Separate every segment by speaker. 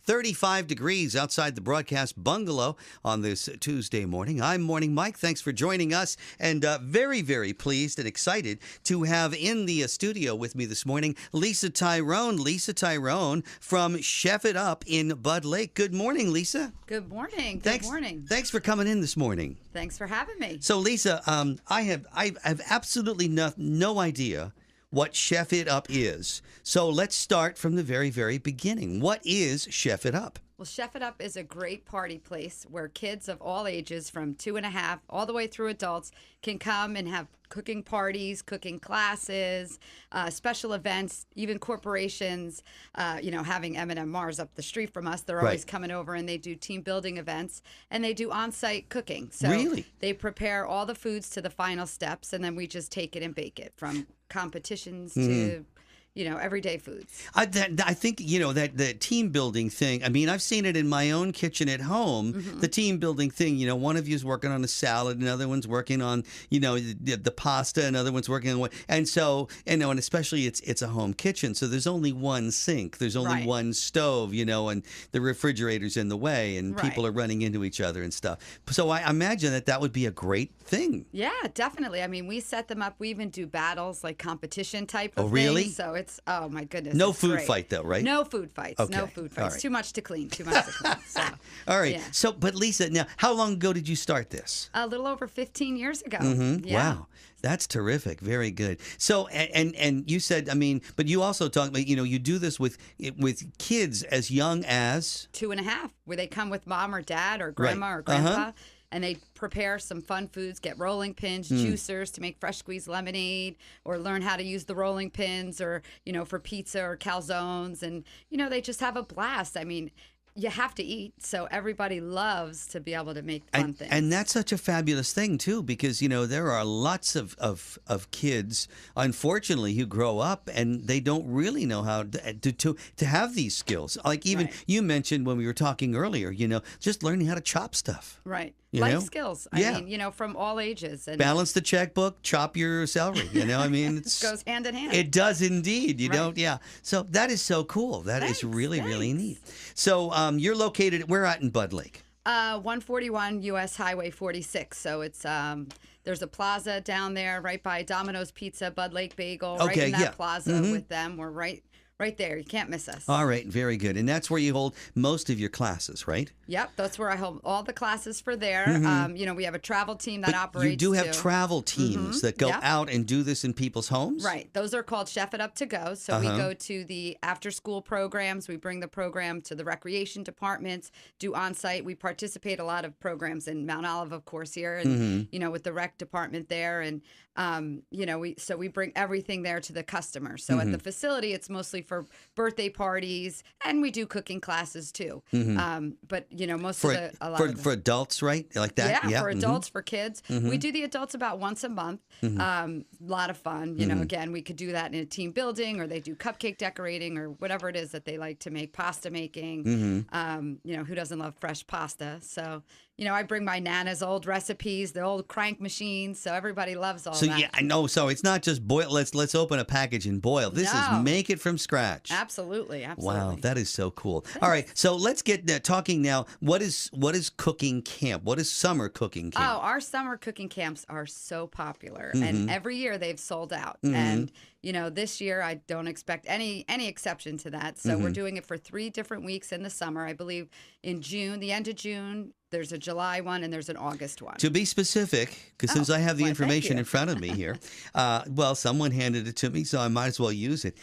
Speaker 1: 35 degrees outside the broadcast bungalow on this Tuesday morning. I'm Morning Mike. Thanks for joining us. And very, very pleased and excited to have in the studio with me this morning Lisa Tyrone. Lisa Tyrone from Chef It Up in Bud Lake. Good morning, Lisa.
Speaker 2: Good morning.
Speaker 1: Thanks for coming in this morning.
Speaker 2: Thanks for having me.
Speaker 1: So, Lisa, I have absolutely no idea what Chef It Up is. So let's start from the very, very beginning. What is Chef It Up?
Speaker 2: Well, Chef It Up is a great party place where kids of all ages, from 2.5 all the way through adults, can come and have cooking parties, cooking classes, special events, even corporations, having M&M Mars up the street from us. They're always coming over and they do team building events and they do on-site cooking. So
Speaker 1: really?
Speaker 2: They prepare all the foods to the final steps and then we just take it and bake it, from competitions to everyday foods.
Speaker 1: I think, that the team building thing, I mean, I've seen it in my own kitchen at home, the team building thing, one of you is working on a salad, another one's working on, the pasta, another one's working on what, and so, and especially it's a home kitchen, so there's only one sink, there's only one stove, and the refrigerator's in the way, and people are running into each other and stuff. So I imagine that would be a great thing.
Speaker 2: Yeah, definitely. I mean, we set them up, we even do battles, like competition type of
Speaker 1: really?
Speaker 2: things. So oh my goodness.
Speaker 1: No food fight though, right?
Speaker 2: No food fights.
Speaker 1: Okay.
Speaker 2: No food fights.
Speaker 1: Right.
Speaker 2: Too much to clean. So.
Speaker 1: All right.
Speaker 2: Yeah.
Speaker 1: So, but Lisa, now, how long ago did you start this?
Speaker 2: A little over 15 years ago.
Speaker 1: Yeah. Wow. That's terrific. Very good. So, and you said, I mean, but you also talk about, you do this with kids as young as
Speaker 2: 2.5, where they come with mom or dad or grandma or grandpa. And they prepare some fun foods, get rolling pins, juicers to make fresh squeezed lemonade, or learn how to use the rolling pins, or, for pizza or calzones. And, they just have a blast. I mean, you have to eat, so everybody loves to be able to make fun things. And
Speaker 1: that's such a fabulous thing, too, because, there are lots of kids, unfortunately, who grow up and they don't really know how to have these skills. Like even you mentioned when we were talking earlier, just learning how to chop stuff.
Speaker 2: Right. Life skills. I mean, from all ages. And
Speaker 1: balance the checkbook, chop your celery. I mean, it
Speaker 2: goes hand in hand.
Speaker 1: It does indeed. Yeah. So that is so cool. That is really, really neat. So you're located, where at in Bud Lake?
Speaker 2: 141 U.S. Highway 46. So it's there's a plaza down there right by Domino's Pizza, Bud Lake Bagel. Right in that plaza with them. We're right there. You can't miss us.
Speaker 1: All right. Very good. And that's where you hold most of your classes, right?
Speaker 2: Yep. That's where I hold all the classes for there. We have a travel team that operates.
Speaker 1: You do have travel teams that go out and do this in people's homes?
Speaker 2: Right. Those are called Chef It Up to Go. So we go to the after-school programs. We bring the program to the recreation departments, do on-site. We participate a lot of programs in Mount Olive, of course, here, and, with the rec department there. And, we bring everything there to the customer. So at the facility, it's mostly for birthday parties, and we do cooking classes too. But
Speaker 1: for adults, right? Like that?
Speaker 2: Yeah, for adults, for kids. We do the adults about once a month. A lot of fun. Again, we could do that in a team building, or they do cupcake decorating, or whatever it is that they like to make, pasta making. Who doesn't love fresh pasta? So, I bring my Nana's old recipes, the old crank machines, so everybody loves all that.
Speaker 1: So yeah, I know. So it's not just boil. Let's open a package and boil. This is make it from scratch.
Speaker 2: Absolutely.
Speaker 1: Wow, that is so cool. Thanks. All right, so let's get talking now. What is cooking camp? What is summer cooking camp?
Speaker 2: Oh, our summer cooking camps are so popular, and every year they've sold out. And this year I don't expect any exception to that. So we're doing it for 3 different weeks in the summer. I believe in June, the end of June. There's a July one and there's an August one.
Speaker 1: To be specific, because since I have the information in front of me here, someone handed it to me, so I might as well use it.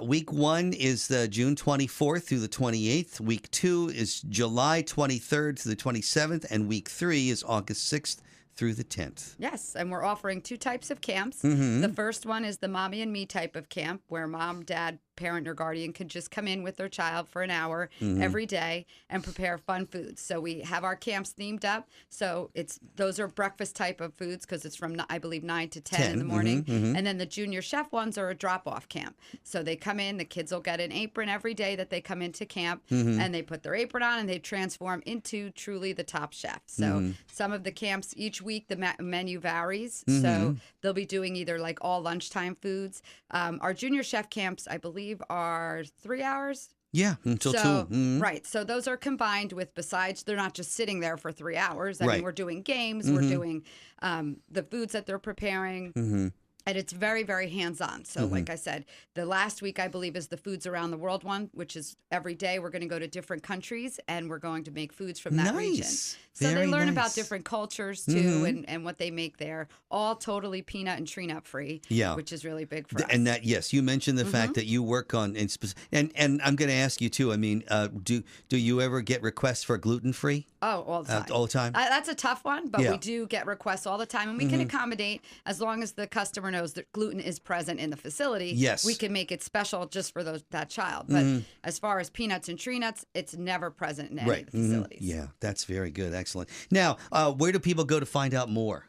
Speaker 1: Week 1 is the June 24th through the 28th. Week 2 is July 23rd to the 27th. And week 3 is August 6th through the 10th.
Speaker 2: Yes, and we're offering 2 types of camps. The first one is the mommy and me type of camp, where mom, dad, parent or guardian could just come in with their child for an hour every day and prepare fun foods. So we have our camps themed up. So those are breakfast type of foods, because it's from, I believe, 9 to 10 in the morning. And then the junior chef ones are a drop-off camp. So they come in, the kids will get an apron every day that they come into camp, and they put their apron on and they transform into truly the top chef. So some of the camps each week, the menu varies. So they'll be doing either like all lunchtime foods. Our junior chef camps, I believe, are 3 hours.
Speaker 1: Yeah, until
Speaker 2: So,
Speaker 1: 2. Mm-hmm.
Speaker 2: right. So those are combined with, besides, they're not just sitting there for 3 hours. I
Speaker 1: Right.
Speaker 2: mean, we're doing games, we're doing the foods that they're preparing.
Speaker 1: Mm-hmm.
Speaker 2: And it's very, very hands-on. So like I said, the last week, I believe, is the Foods Around the World one, which is every day we're going to go to different countries and we're going to make foods from that region.
Speaker 1: Nice.
Speaker 2: So they
Speaker 1: Very
Speaker 2: learn
Speaker 1: nice.
Speaker 2: about different cultures too and what they make there, all totally peanut and tree nut free,
Speaker 1: Yeah.
Speaker 2: which is really big for us.
Speaker 1: And that, yes, you mentioned the fact that you work on, and I'm going to ask you too. I mean, do you ever get requests for gluten free?
Speaker 2: Oh, all the time.
Speaker 1: All the time?
Speaker 2: That's a tough one, but
Speaker 1: Yeah.
Speaker 2: we do get requests all the time, and we can accommodate as long as the customer knows that gluten is present in the facility.
Speaker 1: Yes.
Speaker 2: We can make it special just for that child. But as far as peanuts and tree nuts, it's never present in any of the facilities.
Speaker 1: Yeah, that's very good. Excellent. Now, where do people go to find out more?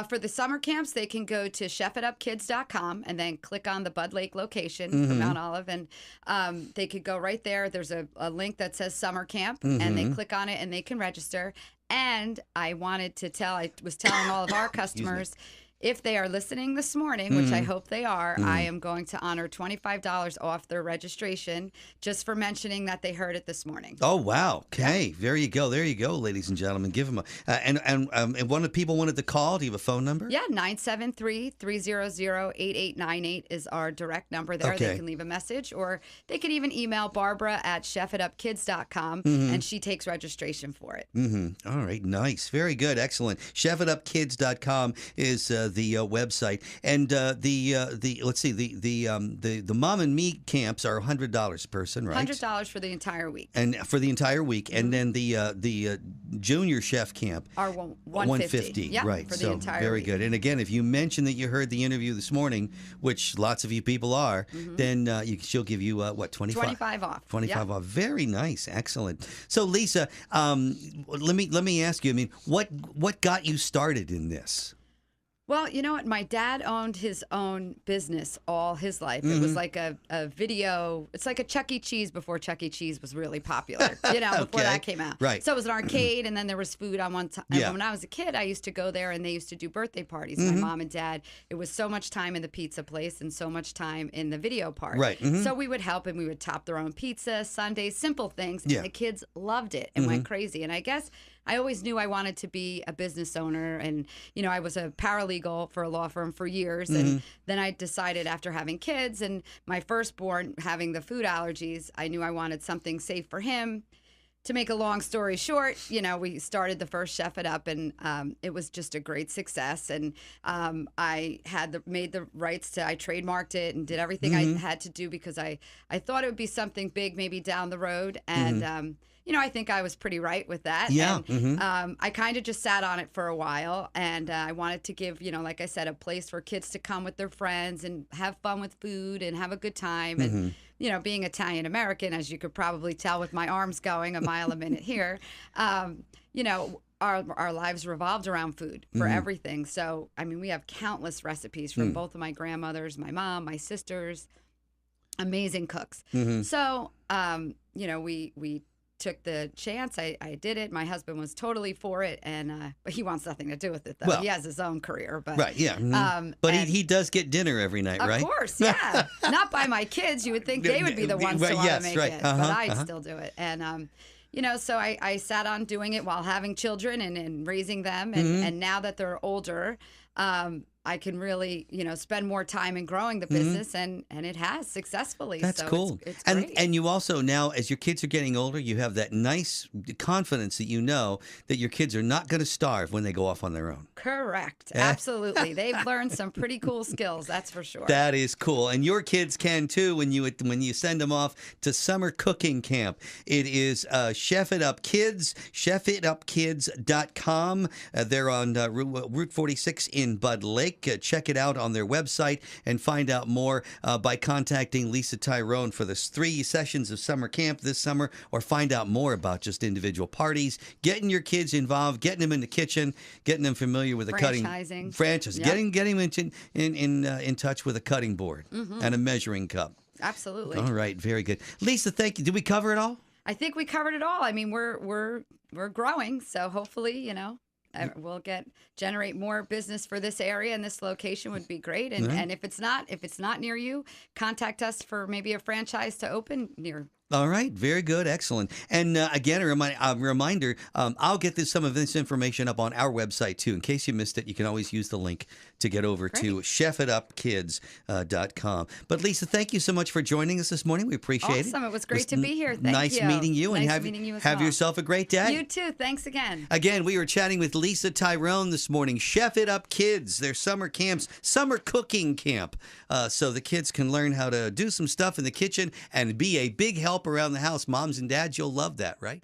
Speaker 2: For the summer camps, they can go to chefitupkids.com and then click on the Bud Lake location for Mount Olive. And they could go right there. There's a link that says summer camp, and they click on it and they can register. And I wanted to I was telling all of our customers, if they are listening this morning, which I hope they are, I am going to honor $25 off their registration just for mentioning that they heard it this morning.
Speaker 1: Oh, wow. Okay. There you go. There you go, ladies and gentlemen. Give them and one of the people wanted to call. Do you have a phone number?
Speaker 2: Yeah, 973-300-8898 is our direct number there.
Speaker 1: Okay.
Speaker 2: They can leave a message, or they could even email Barbara at chefitupkids.com, and she takes registration for it.
Speaker 1: Mm-hmm. All right. Nice. Very good. Excellent. Chefitupkids.com is the website, and let's see, the mom and me camps are $100 a person, right?
Speaker 2: $100 for the entire week.
Speaker 1: And for the entire week, and then the junior chef camp
Speaker 2: Are $150. Yeah,
Speaker 1: right?
Speaker 2: for the
Speaker 1: So
Speaker 2: entire
Speaker 1: very
Speaker 2: week.
Speaker 1: good. And again, if you mention that you heard the interview this morning, which lots of you people are, then she'll give you what, 25?
Speaker 2: 25 off.
Speaker 1: 25
Speaker 2: Yeah.
Speaker 1: off. Very nice. Excellent. So Lisa, let me ask you. I mean, what got you started in this?
Speaker 2: Well, you know what? My dad owned his own business all his life. It was like a video. It's like a Chuck E. Cheese before Chuck E. Cheese was really popular, before
Speaker 1: Okay.
Speaker 2: that came out.
Speaker 1: Right.
Speaker 2: So it was an arcade, and then there was food on one time.
Speaker 1: Yeah.
Speaker 2: And when I was a kid, I used to go there, and they used to do birthday parties. My mom and dad. It was so much time in the pizza place and so much time in the video part.
Speaker 1: Right.
Speaker 2: So we would help, and we would top their own pizza, sundaes, simple things.
Speaker 1: Yeah.
Speaker 2: And the kids loved it and went crazy. And I guess I always knew I wanted to be a business owner, and I was a paralegal for a law firm for years, and then I decided after having kids and my firstborn having the food allergies, I knew I wanted something safe for him. To make a long story short, we started the first Chef It Up, and it was just a great success. And I had made the rights I trademarked it and did everything I had to do because I thought it would be something big maybe down the road. And I think I was pretty right with that.
Speaker 1: Yeah.
Speaker 2: And, I kind of just sat on it for a while, and I wanted to give, like I said, a place for kids to come with their friends and have fun with food and have a good time. And, being Italian American, as you could probably tell with my arms going a mile a minute here, our lives revolved around food for everything. So, I mean, we have countless recipes from both of my grandmothers, my mom, my sisters, amazing cooks. So, we took the chance. I did it. My husband was totally for it, and but he wants nothing to do with it, though.
Speaker 1: Well,
Speaker 2: he has his own career. But
Speaker 1: right, yeah. But
Speaker 2: and-
Speaker 1: he does get dinner every night,
Speaker 2: of
Speaker 1: right?
Speaker 2: course, yeah. Not by my kids. You would think they would be the ones to
Speaker 1: Right,
Speaker 2: want
Speaker 1: yes,
Speaker 2: to make
Speaker 1: right.
Speaker 2: it, but I'd still do it. And so I sat on doing it while having children and raising them, and now that they're older, I can really, spend more time in growing the business, and it has successfully.
Speaker 1: That's
Speaker 2: so
Speaker 1: cool.
Speaker 2: It's
Speaker 1: and
Speaker 2: great.
Speaker 1: and you also now, as your kids are getting older, you have that nice confidence that you know that your kids are not going to starve when they go off on their own.
Speaker 2: Correct. Absolutely. They've learned some pretty cool skills, that's for sure.
Speaker 1: That is cool. And your kids can too when you send them off to summer cooking camp. It is Chef It Up Kids, chefitupkids.com. They're on Route 46 in Bud Lake. Check it out on their website and find out more by contacting Lisa Tyrone for the 3 sessions of summer camp this summer, or find out more about just individual parties, getting your kids involved, getting them in the kitchen, getting them familiar with the cutting franchise,
Speaker 2: Yep.
Speaker 1: getting them in touch with a cutting board and a measuring cup.
Speaker 2: Absolutely.
Speaker 1: All right, very good. Lisa, thank you. Did we cover it all?
Speaker 2: I think we covered it all. I mean, we're growing, so hopefully, we'll generate more business for this area, and this location would be great. And and if it's not near you, contact us for maybe a franchise to open near
Speaker 1: All right, very good, excellent. And again, a reminder, I'll get some of this information up on our website too. In case you missed it, you can always use the link to get over to chefitupkids.com. But Lisa, thank you so much for joining us this morning. We appreciate it.
Speaker 2: Awesome. It was great to be here. Thank you.
Speaker 1: Nice meeting you.
Speaker 2: Nice
Speaker 1: And
Speaker 2: meeting you as
Speaker 1: have
Speaker 2: well.
Speaker 1: yourself a great day.
Speaker 2: You too. Thanks again.
Speaker 1: Again, we were chatting with Lisa Tyrone this morning. Chef It Up Kids, their summer camps, summer cooking camp. So the kids can learn how to do some stuff in the kitchen and be a big help around the house. Moms and dads, you'll love that, right?